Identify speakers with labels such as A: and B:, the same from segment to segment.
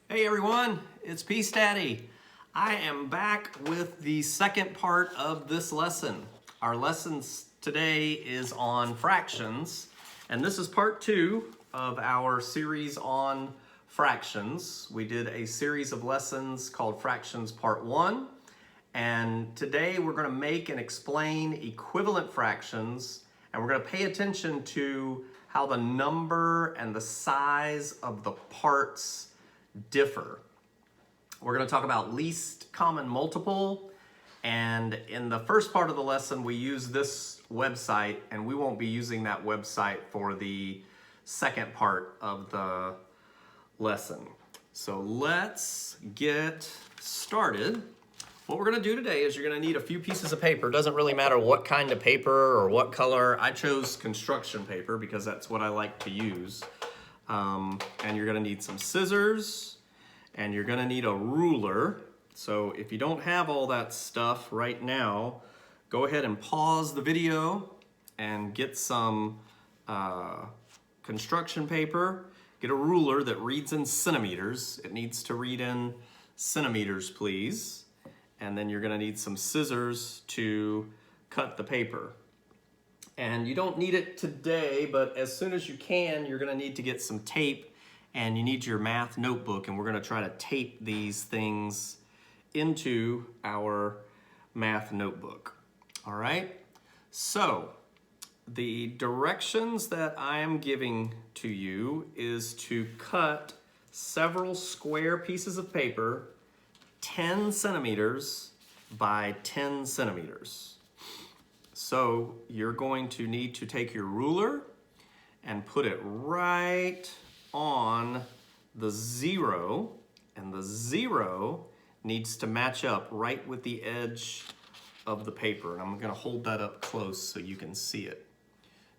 A: Hey everyone, it's Peace Daddy. I am back with the second part of this lesson. Our lesson today is on fractions, and this is part 2 of our series on fractions. We did a series of lessons called Fractions Part 1, and today we're going to make and explain equivalent fractions, and we're going to pay attention to how the number and the size of the parts differ. We're going to talk about least common multiple, and in the first part of the lesson we use this website, and we won't be using that website for the second part of the lesson. So let's get started. What we're going to do today is you're going to need a few pieces of paper. It doesn't really matter what kind of paper or what color. I chose construction paper because that's what I like to use. And you're going to need some scissors, and you're going to need a ruler. So if you don't have all that stuff right now, go ahead and pause the video and get some construction paper. Get a ruler that reads in centimeters. It needs to read in centimeters, please. And then you're going to need some scissors to cut the paper. And you don't need it today, but as soon as you can, you're going to need to get some tape, and you need your math notebook, and we're going to try to tape these things into our math notebook. All right? So the directions that I am giving to you is to cut several square pieces of paper 10 centimeters by 10 centimeters. So you're going to need to take your ruler and put it right on the 0, and the 0 needs to match up right with the edge of the paper. And I'm going to hold that up close so you can see it.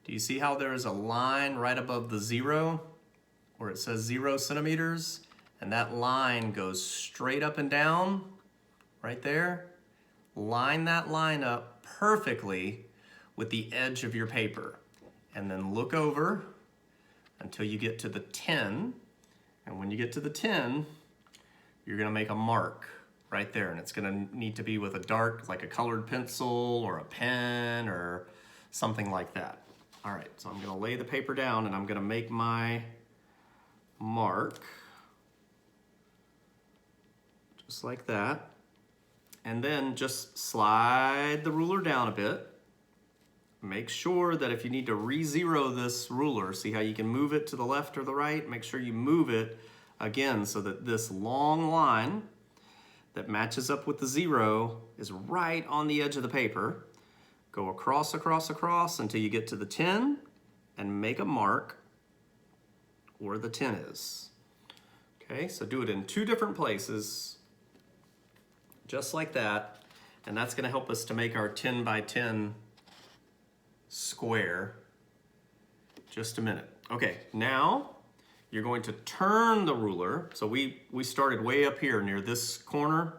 A: Do you see how there's a line right above the 0 where it says 0 centimeters? And that line goes straight up and down right there. Line that line up perfectly with the edge of your paper, and then look over until you get to the 10, and when you get to the 10, you're going to make a mark right there, and it's going to need to be with a dark, like a colored pencil or a pen or something like that. All right, so I'm going to lay the paper down, and I'm going to make my mark just like that. And then just slide the ruler down a bit. Make sure that if you need to re-zero this ruler, see how you can move it to the left or the right? Make sure you move it again so that this long line that matches up with the 0 is right on the edge of the paper. Go across, across, across until you get to the 10 and make a mark where the 10 is. Okay, so do it in 2 different places, just like that, and that's going to help us to make our 10 by 10 square. Just a minute. Okay, now you're going to turn the ruler. So we started way up here near this corner,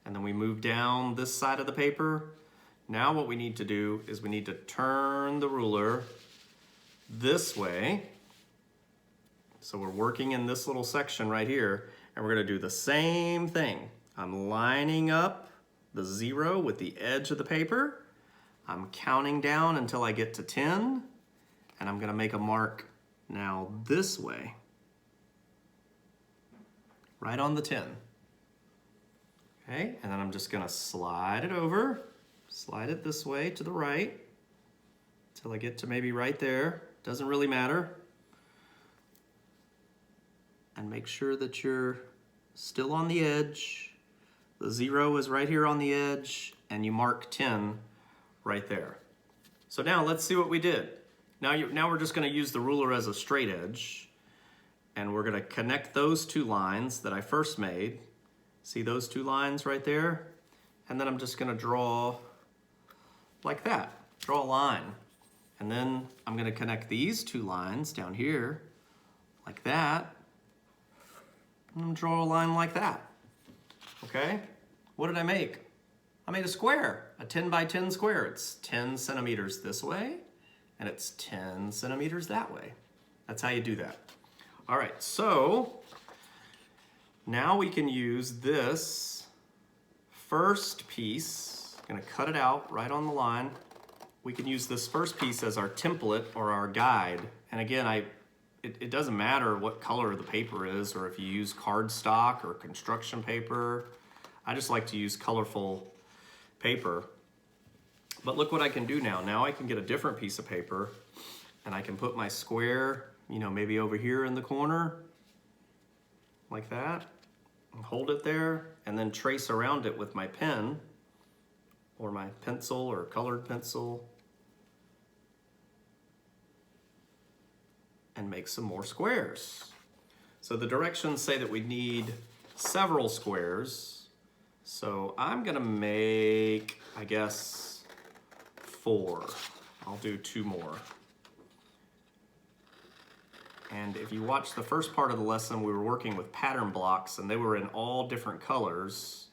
A: and then we moved down this side of the paper. Now what we need to do is we need to turn the ruler this way. So we're working in this little section right here, and we're going to do the same thing. I'm lining up the 0 with the edge of the paper. I'm counting down until I get to 10, and I'm going to make a mark now this way, right on the 10. Okay, and then I'm just going to slide it over, slide it this way to the right until I get to maybe right there. Doesn't really matter. And make sure that you're still on the edge. The 0 is right here on the edge, and you mark 10 right there. So now let's see what we did. Now we're just going to use the ruler as a straight edge, and we're going to connect those 2 lines that I first made. See those 2 lines right there? And then I'm just going to draw like that. Draw a line. And then I'm going to connect these 2 lines down here like that. And draw a line like that. Okay, what did I make? I made a square, a 10 by 10 square. It's 10 centimeters this way, and it's 10 centimeters that way. That's how you do that. All right, so Now we can use this first piece, gonna cut it out right on the line. We can use this first piece as our template or our guide. And again, it doesn't matter what color the paper is or if you use cardstock or construction paper. I just like to use colorful paper. But look what I can do now. Now I can get a different piece of paper and I can put my square, you know, maybe over here in the corner, like that, and hold it there, and then trace around it with my pen or my pencil or colored pencil, and make some more squares. So the directions say that we need several squares. So I'm gonna make, I guess, 4. I'll do 2 more. And if you watch the first part of the lesson, we were working with pattern blocks and they were in all different colors.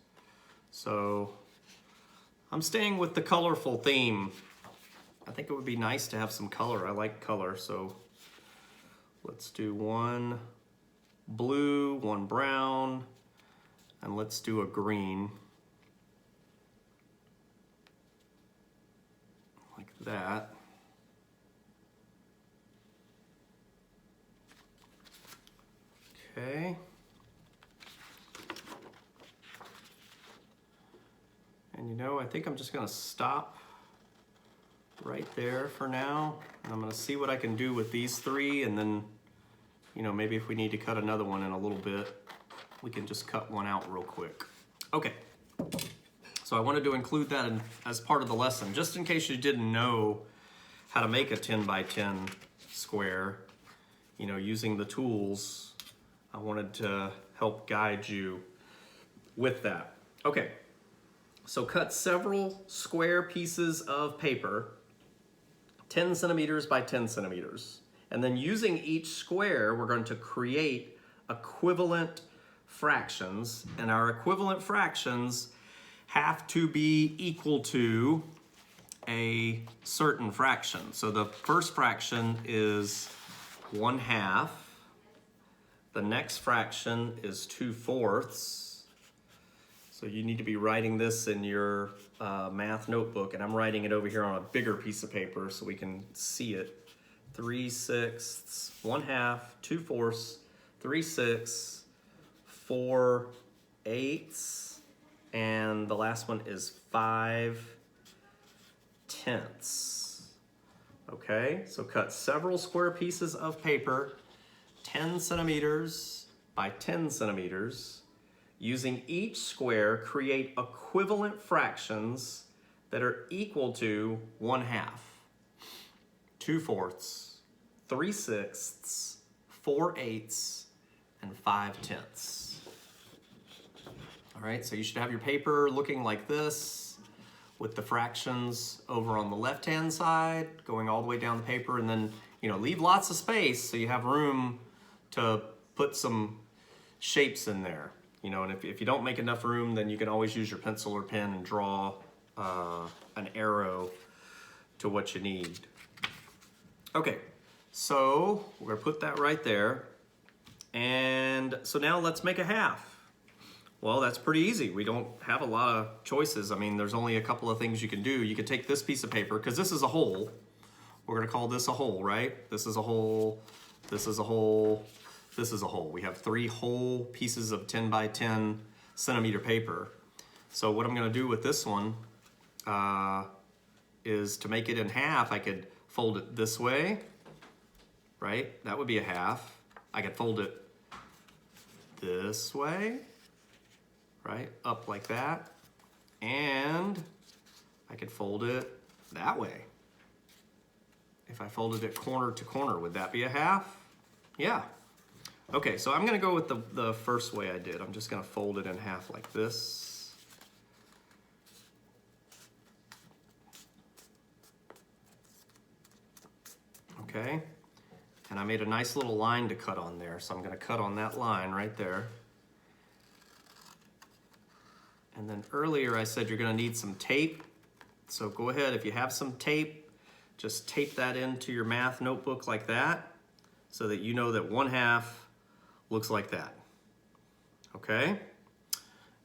A: So I'm staying with the colorful theme. I think it would be nice to have some color. I like color, so let's do 1 blue, 1 brown, and let's do a green. Like that. Okay. And you know, I think I'm just gonna stop right there for now. And I'm gonna see what I can do with these 3, and then, you know, maybe if we need to cut another one in a little bit, we can just cut one out real quick. Okay, so I wanted to include that as part of the lesson, just in case you didn't know how to make a 10 by 10 square, you know, using the tools. I wanted to help guide you with that. Okay, so cut several square pieces of paper, 10 centimeters by 10 centimeters. And then using each square, we're going to create equivalent fractions. And our equivalent fractions have to be equal to a certain fraction. So the first fraction is 1/2. The next fraction is 2/4. So you need to be writing this in your math notebook, and I'm writing it over here on a bigger piece of paper so we can see it. 3/6, 1/2, 2/4, 3/6, 4/8, and the last one is 5/10. Okay, so cut several square pieces of paper, 10 centimeters by 10 centimeters. Using each square, create equivalent fractions that are equal to 1/2, 2/4, 3/6, 4/8, and 5/10. All right, so you should have your paper looking like this with the fractions over on the left-hand side, going all the way down the paper, and then, you know, leave lots of space so you have room to put some shapes in there. You know, and if you don't make enough room, then you can always use your pencil or pen and draw an arrow to what you need. Okay, so we're gonna put that right there. And so now let's make a half. Well, that's pretty easy. We don't have a lot of choices. I mean, there's only a couple of things you can do. You can take this piece of paper, because this is a hole. We're gonna call this a hole, right? This is a hole, this is a hole, this is a hole. We have 3 whole pieces of 10 by 10 centimeter paper. So what I'm gonna do with this one is to make it in half, I could fold it this way, right? That would be a half. I could fold it this way, right? Up like that. And I could fold it that way. If I folded it corner to corner, would that be a half? Yeah. Okay, so I'm gonna go with the first way I did. I'm just gonna fold it in half like this. Okay, and I made a nice little line to cut on there, so I'm gonna cut on that line right there. And then earlier I said you're gonna need some tape. So go ahead, if you have some tape, just tape that into your math notebook like that, so that you know that 1/2 looks like that. Okay?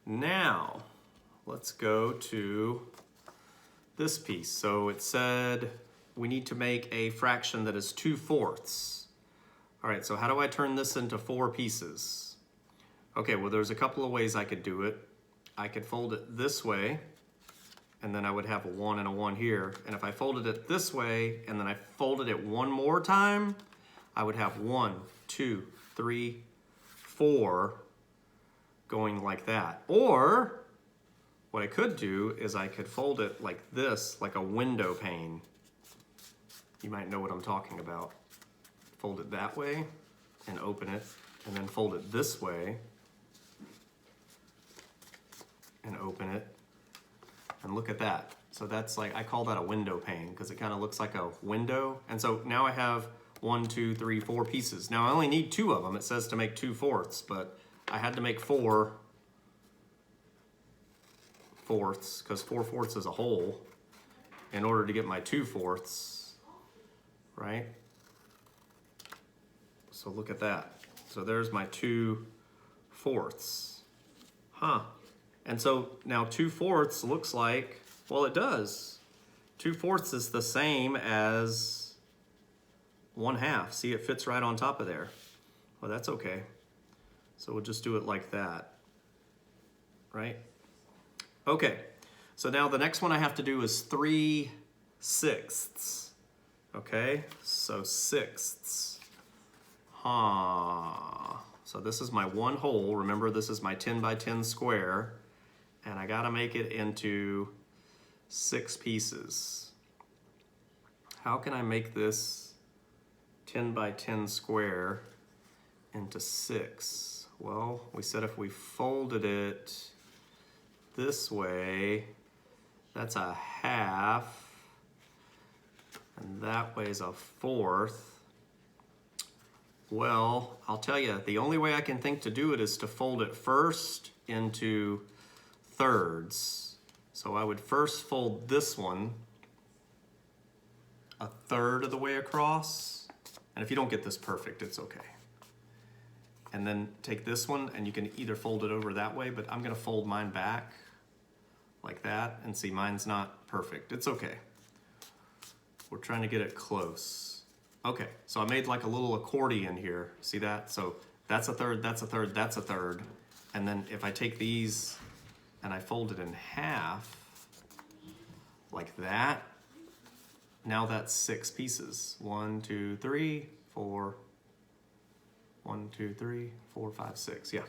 A: Now, let's go to this piece. So it said we need to make a fraction that is 2/4. All right, so how do I turn this into 4 pieces? Okay, well, there's a couple of ways I could do it. I could fold it this way, and then I would have a 1 and a 1 here. And if I folded it this way, and then I folded it one more time, I would have 1, 2, 3, 4 going like that. Or what I could do is I could fold it like this, like a window pane. You might know what I'm talking about. Fold it that way and open it, and then fold it this way and open it. And look at that. So that's like, I call that a window pane because it kind of looks like a window. And so now I have 1, 2, 3, 4 pieces. Now I only need 2 of them. It says to make 2/4, but I had to make 4 fourths because 4/4 is a whole in order to get my 2/4, right? So look at that. So there's my 2/4. Huh. And so now 2/4 looks like, well, it does. 2/4 is the same as 1/2. See, it fits right on top of there. Well, that's okay. So we'll just do it like that, right? Okay, so now the next one I have to do is 3/6. Okay, so 6ths. So this is my 1 whole. Remember, this is my 10 by 10 square. And I gotta make it into 6 pieces. How can I make this 10 by 10 square into 6? Well, we said if we folded it this way, that's a 1/2, and that weighs a 1/4. Well, I'll tell you, the only way I can think to do it is to fold it first into 1/3. So I would first fold this one 1/3 of the way across. And if you don't get this perfect, it's okay. And then take this one, and you can either fold it over that way, but I'm gonna fold mine back like that, and see, mine's not perfect. It's okay. We're trying to get it close. Okay, so I made like a little accordion here. See that? So that's a third, that's a third, that's a third. And then if I take these and I fold it in half, like that, now that's 6 pieces. 1, 2, 3, 4. 1, 2, 3, 4, 5, 6. Yeah.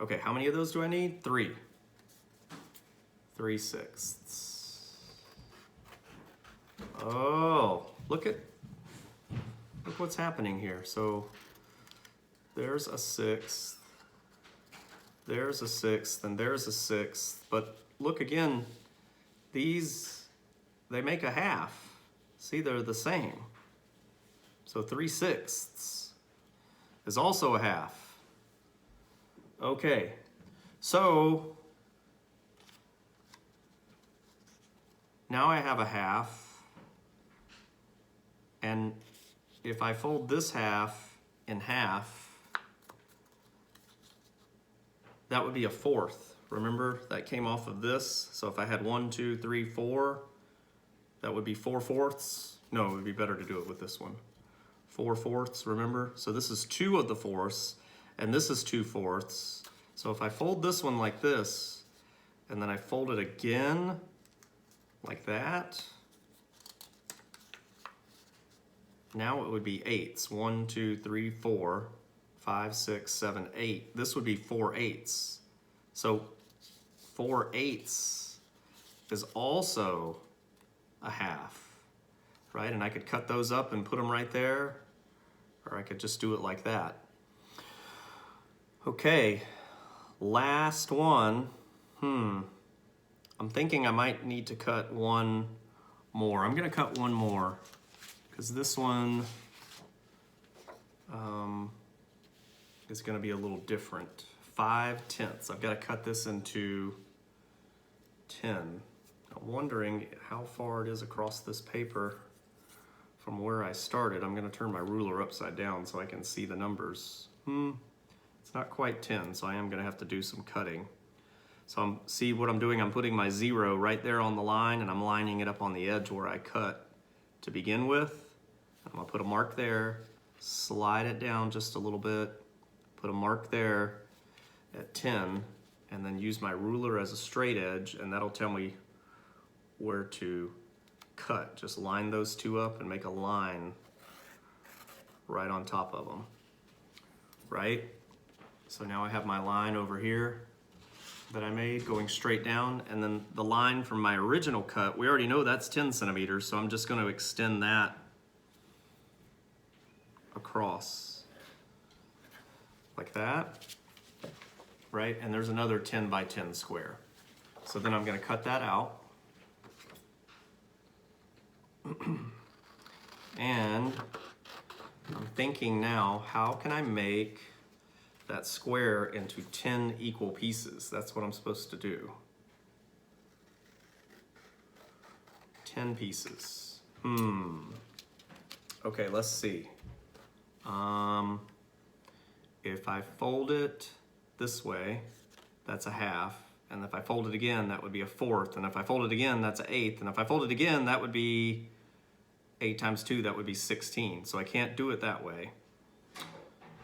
A: Okay, how many of those do I need? 3. 3/6. Oh, look what's happening here. So there's a 6th. There's a 6th, and there's a 6th. But look again, these, they make a 1/2. See, they're the same. So 3/6 is also a 1/2. Okay, so now I have a 1/2, and if I fold this 1/2 in half, that would be a 1/4. Remember, that came off of this. So if I had 1, 2, 3, 4, that would be 4/4. No, it would be better to do it with this one. 4/4, remember? So this is 2 of the 4ths, and this is 2/4. So if I fold this one like this, and then I fold it again like that, now it would be 8ths. 1, 2, 3, 4, 5, 6, 7, 8. This would be 4/8. So 4/8 is also a 1/2, right? And I could cut those up and put them right there, or I could just do it like that. Okay, last one. I'm thinking I might need to cut one more. I'm gonna cut one more, because this one is gonna be a little different. 5/10. I've got to cut this into 10. I'm wondering how far it is across this paper from where I started. I'm gonna turn my ruler upside down so I can see the numbers. It's It's not quite 10, so I am gonna have to do some cutting. So see what I'm doing? I'm putting my 0 right there on the line, and I'm lining it up on the edge where I cut to begin with. I'm gonna put a mark there, slide it down just a little bit, put a mark there at 10, and then use my ruler as a straight edge, and that'll tell me where to cut. Just line those two up and make a line right on top of them, right? So now I have my line over here that I made going straight down, and then the line from my original cut, we already know that's 10 centimeters, so I'm just going to extend that across like that, right? And there's another 10 by 10 square. So then I'm going to cut that out. And I'm thinking now, how can I make that square into 10 equal pieces? That's what I'm supposed to do. 10 pieces. Okay, let's see. If I fold it this way, that's a half. And if I fold it again, that would be a fourth. And if I fold it again, that's an eighth. And if I fold it again, that would be 8 times 2, that would be 16. So I can't do it that way.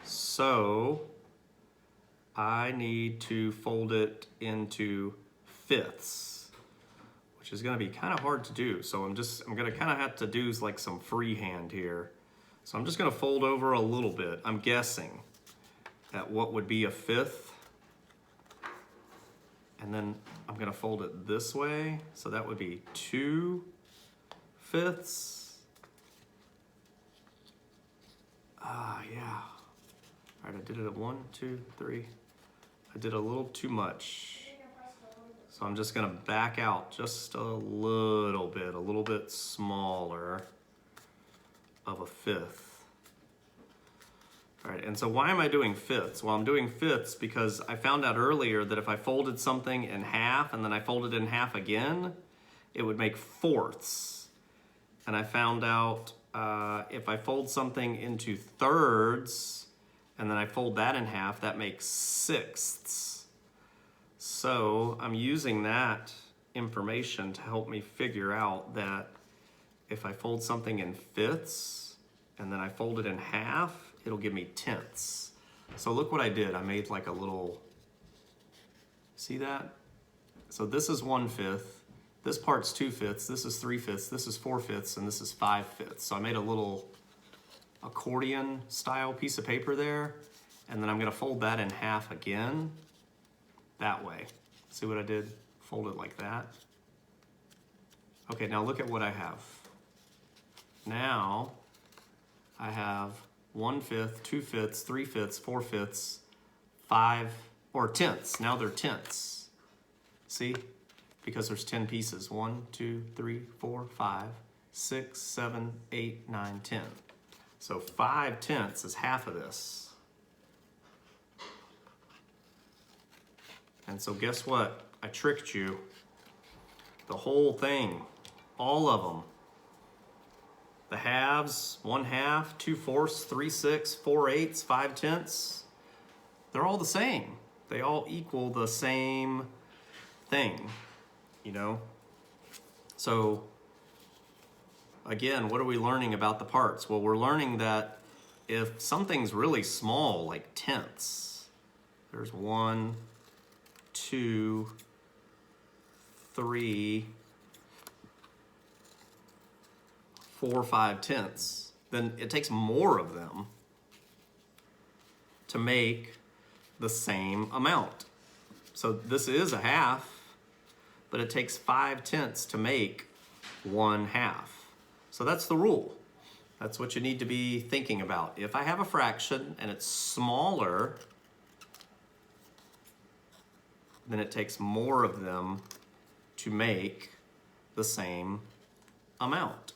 A: So I need to fold it into fifths, which is going to be kind of hard to do. So I'm going to kind of have to do like some freehand here. So I'm just going to fold over a little bit. I'm guessing at what would be a fifth. And then I'm going to fold it this way. So that would be 2 fifths. Yeah. All right, I did it at 1, 2, 3. I did a little too much. So I'm just gonna back out just a little bit smaller of a fifth. All right, and so why am I doing fifths? Well, I'm doing fifths because I found out earlier that if I folded something in half and then I folded in half again, it would make fourths. And I found out if I fold something into thirds and then I fold that in half, that makes sixths. So I'm using that information to help me figure out that if I fold something in fifths and then I fold it in half, it'll give me tenths. So look what I did. I made like a little, see that? So this is 1/5. This part's 2 fifths. This is 3 fifths. This is 4 fifths. And this is 5 fifths. So I made a little accordion style piece of paper there. And then I'm going to fold that in half again. That way. See what I did? Fold it like that. Okay, now look at what I have. Now I have 1/5, 2 fifths, 3 fifths, 4 fifths, 5, or tenths. Now they're tenths. See? Because there's 10 pieces. 1, 2, 3, 4, 5, 6, 7, 8, 9, 10. So 5 tenths is half of this. And so guess what? I tricked you. The whole thing, all of them. The halves, 1/2, 2/4, 3/6, 4/8, 5/10. They're all the same. They all equal the same thing, you know? So again, what are we learning about the parts? Well, we're learning that if something's really small, like tenths, there's 1, 2, 3, 4, 5 tenths, then it takes more of them to make the same amount. So this is a half, but it takes 5 tenths to make 1/2. So that's the rule. That's what you need to be thinking about. If I have a fraction and it's smaller, then it takes more of them to make the same amount.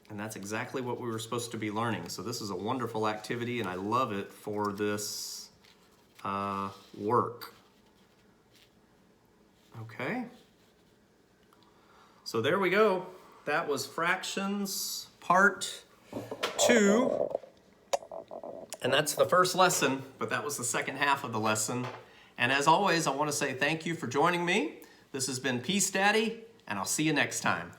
A: And that's exactly what we were supposed to be learning. So this is a wonderful activity, and I love it for this work. Okay. So there we go. That was fractions part 2. And that's the first lesson, but that was the second half of the lesson. And as always, I want to say thank you for joining me. This has been Peace Daddy, and I'll see you next time.